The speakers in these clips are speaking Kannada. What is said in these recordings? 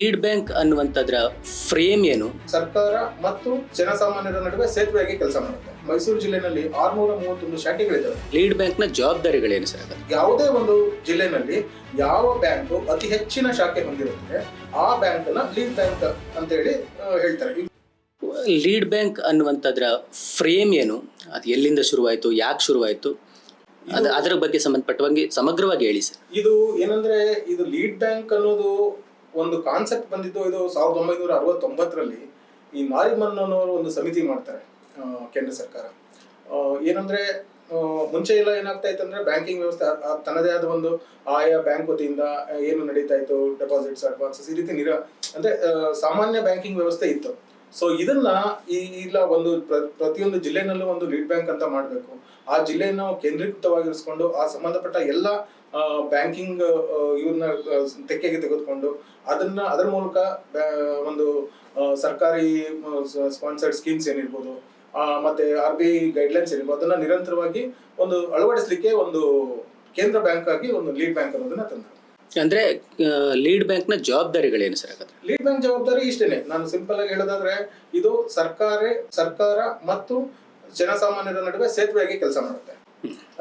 ಲೀಡ್ ಬ್ಯಾಂಕ್ ಅನ್ನುವಂಥದ್ರ ಫ್ರೇಮ್ ಏನು? ಸರ್ಕಾರ ಮತ್ತು ಜನಸಾಮಾನ್ಯರ ನಡುವೆ ಸೇತುವೆಯಾಗಿ ಕೆಲಸ ಮಾಡುತ್ತೆ. ಮೈಸೂರು ಜಿಲ್ಲೆನಲ್ಲಿ 631 ಶಾಖೆಗಳಿದ್ದಾವೆ. ಲೀಡ್ ಬ್ಯಾಂಕ್ನ ಜವಾಬ್ದಾರಿಗಳೇನು ಸರ್? ಯಾವುದೇ ಒಂದು ಜಿಲ್ಲೆನಲ್ಲಿ ಯಾವ ಬ್ಯಾಂಕ್ ಅತಿ ಹೆಚ್ಚಿನ ಶಾಖೆ ಹೊಂದಿರುತ್ತದೆ ಆ ಬ್ಯಾಂಕ್ ನ ಲೀಡ್ ಬ್ಯಾಂಕ್ ಅಂತ ಹೇಳಿ ಹೇಳ್ತಾರೆ. ಲೀಡ್ ಬ್ಯಾಂಕ್ ಅನ್ನುವಂಥದ್ರ ಫ್ರೇಮ್ ಏನು? ಅದು ಎಲ್ಲಿಂದ ಶುರುವಾಯಿತು, ಯಾಕೆ ಶುರುವಾಯಿತು, ಅದರ ಬಗ್ಗೆ ಸಂಬಂಧಪಟ್ಟವಾಗಿ ಸಮಗ್ರವಾಗಿ ಹೇಳಿ ಸರ್. ಇದು ಏನಂದ್ರೆ, ಇದು ಲೀಡ್ ಬ್ಯಾಂಕ್ ಅನ್ನೋದು ಒಂದು ಕಾನ್ಸೆಪ್ಟ್ ಬಂದಿದ್ದು ಇದು 1969ರಲ್ಲಿ ಈ ನಾರಿಮನ್ ಅನ್ನೋರು ಒಂದು ಸಮಿತಿ ಮಾಡ್ತಾರೆ ಕೇಂದ್ರ ಸರ್ಕಾರ. ಏನಂದ್ರೆ ಮುಂಚೆ ಎಲ್ಲ ಏನಾಗ್ತಾ ಇತ್ತು ಅಂದ್ರೆ, ಬ್ಯಾಂಕಿಂಗ್ ವ್ಯವಸ್ಥೆ ತನ್ನದೇ ಆದ ಒಂದು ಆಯಾ ಬ್ಯಾಂಕ್ ವತಿಯಿಂದ ಏನು ನಡೀತಾ ಇತ್ತು, ಡೆಪಾಸಿಟ್ಸ್, ಅಡ್ವಾನ್ಸಸ್, ಈ ರೀತಿ ಅಂದ್ರೆ ಸಾಮಾನ್ಯ ಬ್ಯಾಂಕಿಂಗ್ ವ್ಯವಸ್ಥೆ ಇತ್ತು. ಸೊ ಇದನ್ನ ಇಲ್ಲ ಒಂದು ಪ್ರತಿಯೊಂದು ಜಿಲ್ಲೆನಲ್ಲೂ ಒಂದು ಲೀಡ್ ಬ್ಯಾಂಕ್ ಅಂತ ಮಾಡಬೇಕು. ಆ ಜಿಲ್ಲೆಯನ್ನು ಕೇಂದ್ರೀಕೃತವಾಗಿರಿಸಿಕೊಂಡು ಆ ಸಂಬಂಧಪಟ್ಟ ಎಲ್ಲ ಬ್ಯಾಂಕಿಂಗ್ ಇವ್ರನ್ನ ತೆಕ್ಕೆಗೆ ತೆಗೆದುಕೊಂಡು ಅದರ ಮೂಲಕ ಒಂದು ಸರ್ಕಾರಿ ಸ್ಪಾನ್ಸರ್ಡ್ ಸ್ಕೀಮ್ಸ್ ಏನಿರ್ಬೋದು, ಮತ್ತೆ RBI ಗೈಡ್ಲೈನ್ಸ್ ಏನಿರ್ಬೋದು, ಅದನ್ನ ನಿರಂತರವಾಗಿ ಒಂದು ಅಳವಡಿಸಲಿಕ್ಕೆ ಒಂದು ಕೇಂದ್ರ ಬ್ಯಾಂಕ್ ಆಗಿ ಒಂದು ಲೀಡ್ ಬ್ಯಾಂಕ್ ಅನ್ನೋದನ್ನ ತಂದರು. ಅಂದ್ರೆ ಲೀಡ್ ಬ್ಯಾಂಕ್ ನ ಜವಾಬ್ದಾರಿಗಳೇನು ಸರ್? ಲೀಡ್ ಬ್ಯಾಂಕ್ ಜವಾಬ್ದಾರಿ ಇಷ್ಟೇನೆ. ನಾನು ಸಿಂಪಲ್ ಆಗಿ ಹೇಳೋದಾದ್ರೆ, ಇದು ಸರ್ಕಾರ ಮತ್ತು ಜನಸಾಮಾನ್ಯರ ನಡುವೆ ಸೇತುವೆಯಾಗಿ ಕೆಲಸ ಮಾಡುತ್ತೆ.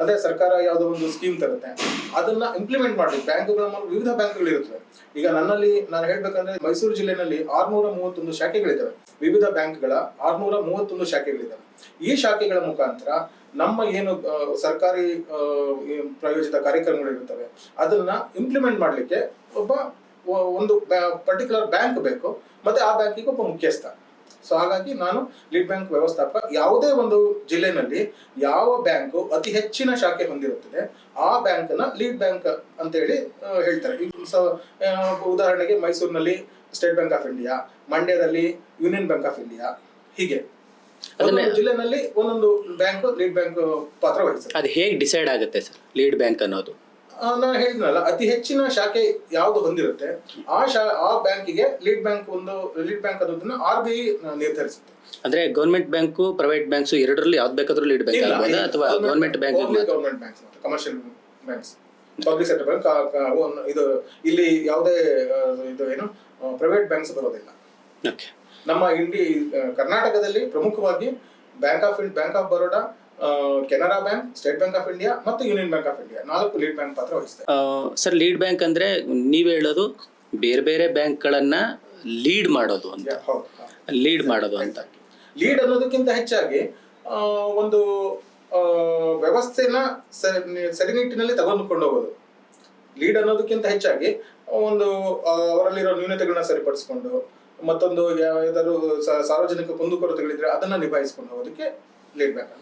ಅದೇ ಸರ್ಕಾರ ಯಾವುದೋ ಒಂದು ಸ್ಕೀಮ್ ತರುತ್ತೆ, ಅದನ್ನ ಇಂಪ್ಲಿಮೆಂಟ್ ಮಾಡಿ ಬ್ಯಾಂಕ್ಗಳ ವಿವಿಧ ಬ್ಯಾಂಕ್ಗಳು ಇರುತ್ತವೆ. ಈಗ ನಾನು ಹೇಳ್ಬೇಕಂದ್ರೆ, ಮೈಸೂರು ಜಿಲ್ಲೆನಲ್ಲಿ 631 ಶಾಖೆಗಳಿದ್ದಾವೆ. ವಿವಿಧ ಬ್ಯಾಂಕ್ಗಳ 631 ಶಾಖೆಗಳಿದ್ದಾವೆ. ಈ ಶಾಖೆಗಳ ಮುಖಾಂತರ ನಮ್ಮ ಏನು ಸರ್ಕಾರಿ ಪ್ರಾಯೋಜಿತ ಕಾರ್ಯಕ್ರಮಗಳಿರುತ್ತವೆ ಅದನ್ನ ಇಂಪ್ಲಿಮೆಂಟ್ ಮಾಡ್ಲಿಕ್ಕೆ ಒಂದು ಪರ್ಟಿಕ್ಯುಲರ್ ಬ್ಯಾಂಕ್ ಬೇಕು, ಮತ್ತೆ ಆ ಬ್ಯಾಂಕಿಗೆ ಒಬ್ಬ ಮುಖ್ಯಸ್ಥ. ಸೊ ಹಾಗಾಗಿ ನಾನು ಲೀಡ್ ಬ್ಯಾಂಕ್ ವ್ಯವಸ್ಥಾಪಕ. ಯಾವುದೇ ಒಂದು ಜಿಲ್ಲೆನಲ್ಲಿ ಯಾವ ಬ್ಯಾಂಕು ಅತಿ ಹೆಚ್ಚಿನ ಶಾಖೆ ಹೊಂದಿರುತ್ತದೆ ಆ ಬ್ಯಾಂಕ್ ನ ಲೀಡ್ ಬ್ಯಾಂಕ್ ಅಂತ ಹೇಳಿ ಹೇಳ್ತಾರೆ. ಉದಾಹರಣೆಗೆ ಮೈಸೂರಿನಲ್ಲಿ ಸ್ಟೇಟ್ ಬ್ಯಾಂಕ್ ಆಫ್ ಇಂಡಿಯಾ, ಮಂಡ್ಯದಲ್ಲಿ ಯೂನಿಯನ್ ಬ್ಯಾಂಕ್ ಆಫ್ ಇಂಡಿಯಾ, ಹೀಗೆ ಜಿಲ್ಲೆನಲ್ಲಿ ಒಂದೊಂದು ಬ್ಯಾಂಕ್ ಲೀಡ್ ಬ್ಯಾಂಕ್ ಪಾತ್ರ ವಹಿಸುತ್ತೆ. ಅದು ಹೇಗೆ ಡಿಸೈಡ್ ಆಗುತ್ತೆ ಸರ್ ಲೀಡ್ ಬ್ಯಾಂಕ್ ಅನ್ನೋದು? ನಾನು ಹೇಳಿದ್ನಲ್ಲ, ಅತಿ ಹೆಚ್ಚಿನ ಶಾಖೆ ಯಾವ್ದು ಹೊಂದಿರುತ್ತೆ ಆ ಬ್ಯಾಂಕಿಗೆ ಲೀಡ್ ಬ್ಯಾಂಕ್ ಅನ್ನೋದನ್ನ RBI ನಿರ್ಧರಿಸುತ್ತೆ. ಅಂದ್ರೆ ಗವರ್ಮೆಂಟ್ ಬ್ಯಾಂಕು, ಪ್ರೈವೇಟ್ ಬ್ಯಾಂಕ್ಸ್ ಎರಡರಲ್ಲಿ ಯಾವ್ದು ಬೇಕಾದ್ರೂ ಲೀಡ್ ಬ್ಯಾಂಕ್ ಆಗ್ಬೋದಾ, ಅಥವಾ government bank? Government banks, commercial banks, public sector bank, ಇದು ಇಲ್ಲಿ ಯಾವುದೇ ಇದು ಏನು ಪ್ರೈವೇಟ್ ಬ್ಯಾಂಕ್ಸ್ ಬರೋದಿಲ್ಲ. ನಮ್ಮ ಕರ್ನಾಟಕದಲ್ಲಿ ಪ್ರಮುಖವಾಗಿ bank of Baroda, Canara bank, state bank of India ಮತ್ತು union bank of India 4 lead bank ಪಾತ್ರ ವಹಿಸ್ತವೆ. ಸರ್, ಲೀಡ್ ಬ್ಯಾಂಕ್ ಅಂದ್ರೆ ನೀವ್ ಹೇಳೋದು ಬೇರೆ ಬೇರೆ ಬ್ಯಾಂಕ್ಗಳನ್ನ ಲೀಡ್ ಮಾಡೋದು ಅಂತ. ಲೀಡ್ ಮಾಡೋದು ಅಂತ. ಲೀಡ್ ಅನ್ನೋದಕ್ಕಿಂತ ಹೆಚ್ಚಾಗಿ ಒಂದು ವ್ಯವಸ್ಥೆನ ಸರಿನಿಟ್ಟಿನಲ್ಲಿ ತಗೊಂಡುಕೊಂಡು ಹೋಗೋದು. ಲೀಡ್ ಅನ್ನೋದಕ್ಕಿಂತ ಹೆಚ್ಚಾಗಿ ಒಂದು ಅವರಲ್ಲಿರೋ ನ್ಯೂನತೆಗಳನ್ನ ಸರಿಪಡಿಸಿಕೊಂಡು, ಮತ್ತೊಂದು ಯಾವ್ದಾದ್ರು ಸಾರ್ವಜನಿಕ ಕುಂದುಕೊರತೆಗಳಿದ್ರೆ ಅದನ್ನ ನಿಭಾಯಿಸಿಕೊಂಡು ಹೋಗೋದಕ್ಕೆ ಲೀಡ್ ಬ್ಯಾಂಕ್.